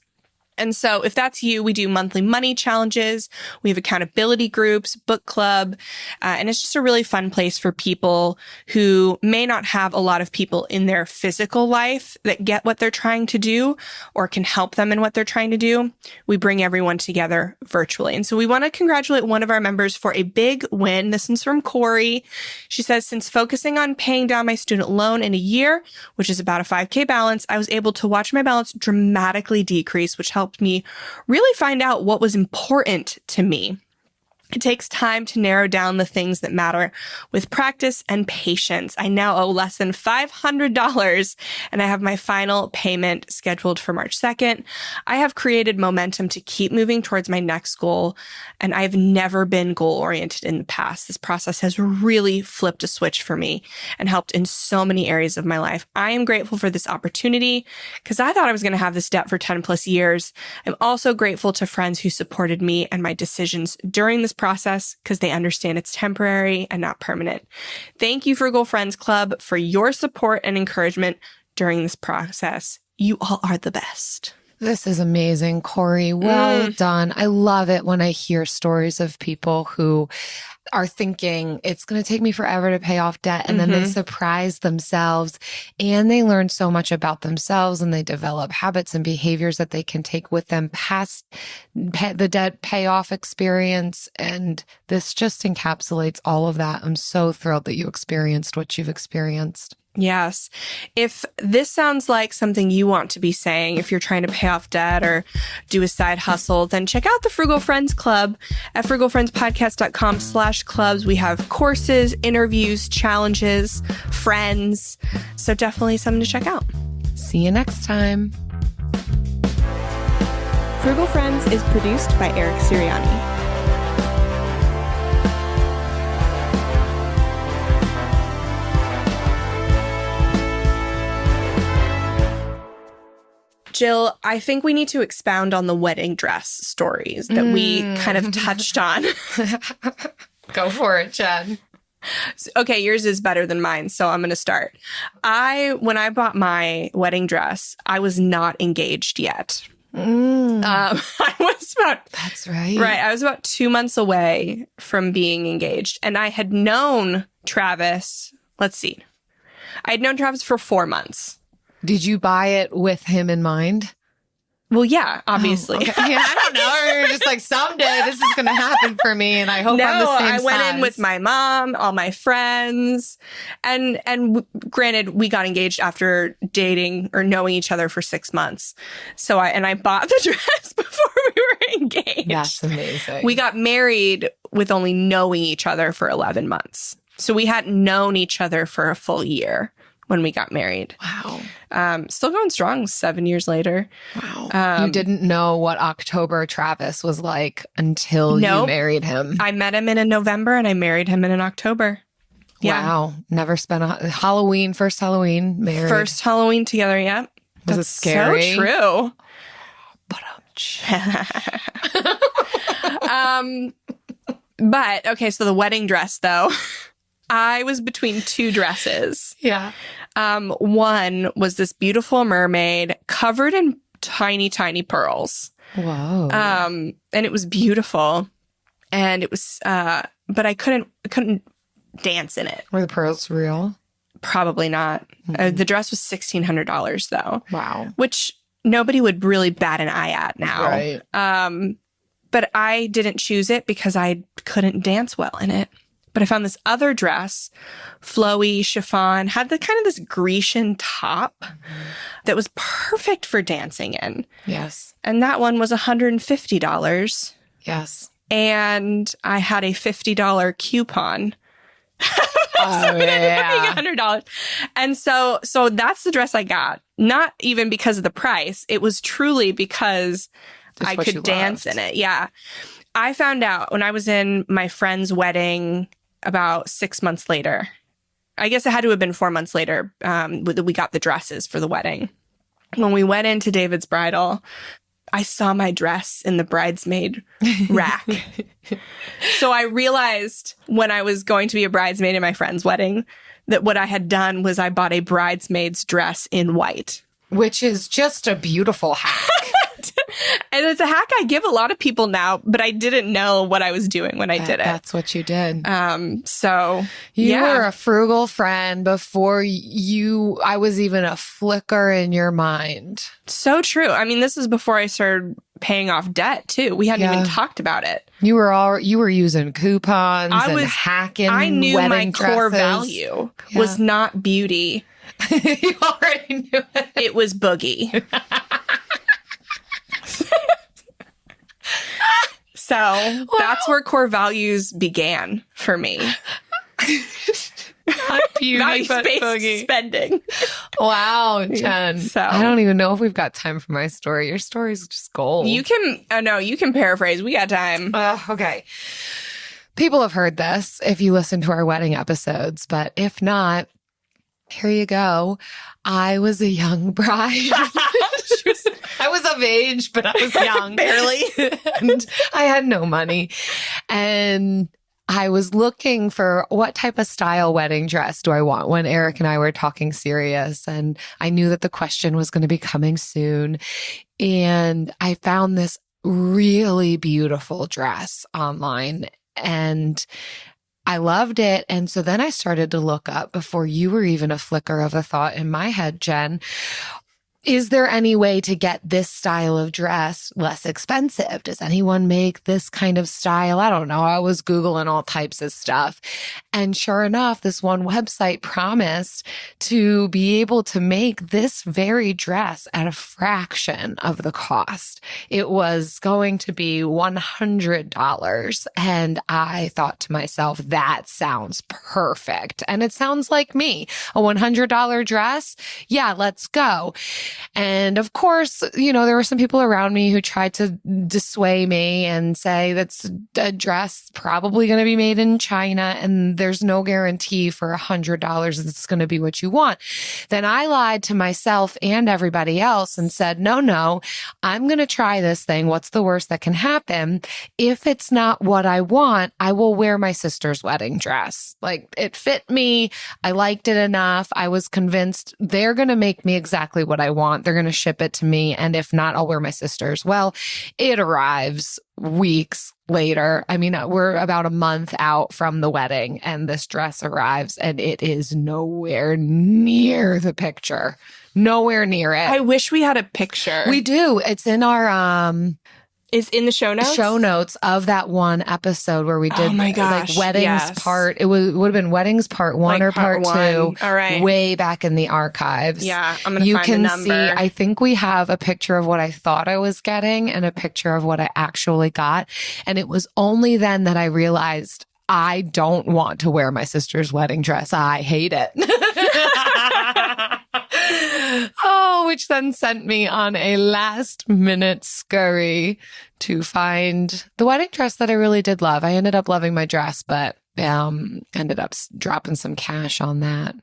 S3: And so if that's you, we do monthly money challenges. We have accountability groups, book club, and it's just a really fun place for people who may not have a lot of people in their physical life that get what they're trying to do or can help them in what they're trying to do. We bring everyone together virtually. And so we want to congratulate one of our members for a big win. This one's from Corey. She says, since focusing on paying down my student loan in a year, which is about a $5,000 balance, I was able to watch my balance dramatically decrease, which helped me really find out what was important to me. It takes time to narrow down the things that matter with practice and patience. I now owe less than $500 and I have my final payment scheduled for March 2nd. I have created momentum to keep moving towards my next goal, and I've never been goal-oriented in the past. This process has really flipped a switch for me and helped in so many areas of my life. I am grateful for this opportunity because I thought I was going to have this debt for 10 plus years. I'm also grateful to friends who supported me and my decisions during this process because they understand it's temporary and not permanent. Thank you, Frugal Friends Club, for your support and encouragement during this process. You all are the best.
S5: This is amazing, Corey. Well done. I love it when I hear stories of people who are thinking it's going to take me forever to pay off debt. And then they surprise themselves and they learn so much about themselves and they develop habits and behaviors that they can take with them past the debt payoff experience. And this just encapsulates all of that. I'm so thrilled that you experienced what you've experienced.
S3: Yes. If this sounds like something you want to be saying, if you're trying to pay off debt or do a side hustle, then check out the Frugal Friends Club at frugalfriendspodcast.com/clubs. We have courses, interviews, challenges, friends. So definitely something to check out.
S5: See you next time.
S3: Frugal Friends is produced by Eric Sirianni. Jill, I think we need to expound on the wedding dress stories that we kind of touched on.
S5: Go for it, Jen.
S3: Okay, yours is better than mine, so I'm going to start. When I bought my wedding dress, I was not engaged yet. I was about...
S5: That's right.
S3: Right, I was about 2 months away from being engaged, and I had known Travis, I had known Travis for 4 months.
S5: Did you buy it with him in mind?
S3: Well, yeah, obviously.
S5: Oh, okay. Yeah, I don't know. You're just like, someday this is going to happen for me, and I hope I'm the same
S3: I went
S5: size.
S3: in with my mom, all my friends, and granted, we got engaged after dating or knowing each other for 6 months. So I bought the dress before we were engaged.
S5: That's amazing.
S3: We got married with only knowing each other for 11 months. So we hadn't known each other for a full year when we got married.
S5: Wow.
S3: Still going strong 7 years later.
S5: Wow. You didn't know what October Travis was like until you married him.
S3: I met him in November and I married him in October. Yeah.
S5: Wow. Never spent a first Halloween married.
S3: First Halloween together, yeah.
S5: Was it scary?
S3: So true. But, okay, so the wedding dress, though. I was between two dresses.
S5: Yeah.
S3: One was this beautiful mermaid covered in tiny, tiny pearls.
S5: Whoa.
S3: And it was beautiful. And it was, but I couldn't dance in it.
S5: Were the pearls real?
S3: Probably not. The dress was $1,600 though.
S5: Wow.
S3: Which nobody would really bat an eye at now.
S5: Right.
S3: But I didn't choose it because I couldn't dance well in it. But I found this other dress, flowy chiffon, had the kind of this Grecian top that was perfect for dancing in.
S5: Yes.
S3: And that one was $150.
S5: Yes.
S3: And I had a $50 coupon. $100. And so that's the dress I got. Not even because of the price. It was truly because I could dance in it. Yeah. I found out when I was in my friend's wedding about 6 months later. I guess it had to have been 4 months later. We got the dresses for the wedding. When we went into David's bridal, I saw my dress in the bridesmaid rack. So I realized when I was going to be a bridesmaid in my friend's wedding that what I had done was I bought a bridesmaid's dress in white.
S5: Which is just a beautiful hack.
S3: And it's a hack I give a lot of people now, but I didn't know what I was doing when I did it.
S5: That's what you did.
S3: So
S5: you were a frugal friend before I was even a flicker in your mind.
S3: So true. I mean, this is before I started paying off debt too. We hadn't even talked about it.
S5: You were using coupons and hacking.
S3: I knew my
S5: dresses.
S3: Core value was not beauty.
S5: You already knew it.
S3: It was boogie. So that's where core values began for me. Value-based spending.
S5: Wow, Jen.
S3: So
S5: I don't even know if we've got time for my story. Your story's just gold.
S3: you can, you can paraphrase. We got time.
S5: Okay. People have heard this if you listen to our wedding episodes, but if not, here you go. I was a young bride. I was of age, but I was young.
S3: Barely.
S5: And I had no money. And I was looking for what type of style wedding dress do I want when Eric and I were talking serious. And I knew that the question was going to be coming soon. And I found this really beautiful dress online and I loved it. And so then I started to look up before you were even a flicker of a thought in my head, Jen. Is there any way to get this style of dress less expensive? Does anyone make this kind of style? I don't know. I was Googling all types of stuff. And sure enough, this one website promised to be able to make this very dress at a fraction of the cost. It was going to be $100. And I thought to myself, that sounds perfect. And it sounds like me. A $100 dress? Yeah, let's go. And of course, there were some people around me who tried to dissuade me and say that's a dress probably going to be made in China and there's no guarantee for $100 it's going to be what you want. Then I lied to myself and everybody else and said, no, I'm going to try this thing. What's the worst that can happen? If it's not what I want, I will wear my sister's wedding dress. Like it fit me. I liked it enough. I was convinced they're going to make me exactly what I want. They're going to ship it to me. And if not, I'll wear my sister's. Well, it arrives weeks later. I mean, we're about a month out from the wedding and this dress arrives and it is nowhere near the picture. Nowhere near it.
S3: I wish we had a picture.
S5: We do. It's in our,
S3: Is in the show notes?
S5: Show notes of that one episode where we did weddings part. It would have been weddings part 1 or part 2.
S3: All right.
S5: Way back in the archives.
S3: Yeah, I'm going to find the number.
S5: You can see, I think we have a picture of what I thought I was getting and a picture of what I actually got. And it was only then that I realized I don't want to wear my sister's wedding dress. I hate it. Which then sent me on a last minute scurry to find the wedding dress that I really did love. I ended up loving my dress, but ended up dropping some cash on that.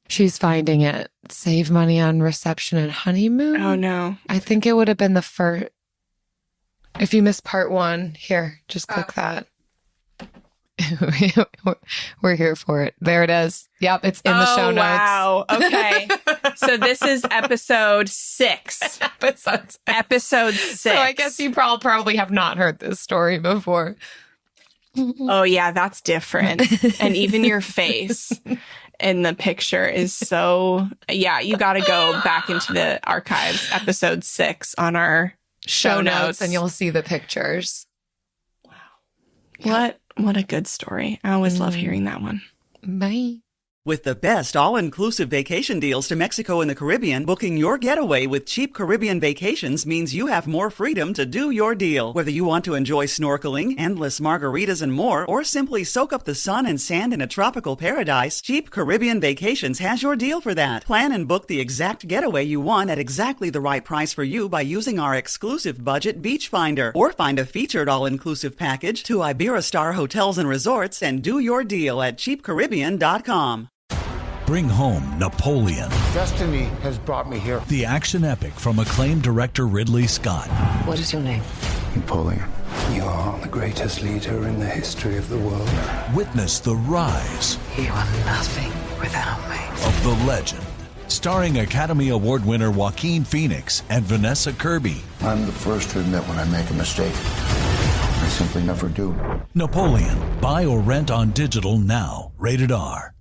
S5: She's finding it. Save money on reception and honeymoon.
S3: Oh no.
S5: I think it would have been the first. If you missed part 1, here, just click that. We're here for it. There it is. Yep, it's in the show notes.
S3: Wow. Okay. So this is episode 6. Episode 6.
S5: So I guess you probably have not heard this story before.
S3: Oh yeah, that's different. And even your face in the picture is so, yeah, you got to go back into the archives, episode 6 on our show notes.
S5: And you'll see the pictures.
S3: Wow. Yeah. What a good story. I always love hearing that one.
S5: Bye.
S9: With the best all-inclusive vacation deals to Mexico and the Caribbean, booking your getaway with Cheap Caribbean Vacations means you have more freedom to do your deal. Whether you want to enjoy snorkeling, endless margaritas and more, or simply soak up the sun and sand in a tropical paradise, Cheap Caribbean Vacations has your deal for that. Plan and book the exact getaway you want at exactly the right price for you by using our exclusive budget Beach Finder. Or find a featured all-inclusive package to Iberostar Hotels and Resorts and do your deal at cheapcaribbean.com.
S10: Bring home Napoleon.
S11: Destiny has brought me here.
S10: The action epic from acclaimed director Ridley Scott.
S12: What is your name?
S11: Napoleon. You are the greatest leader in the history of the world.
S10: Witness the rise.
S12: You are nothing without me.
S10: Of the legend. Starring Academy Award winner Joaquin Phoenix and Vanessa Kirby.
S11: I'm the first to admit when I make a mistake. I simply never do.
S10: Napoleon. Buy or rent on digital now. Rated R.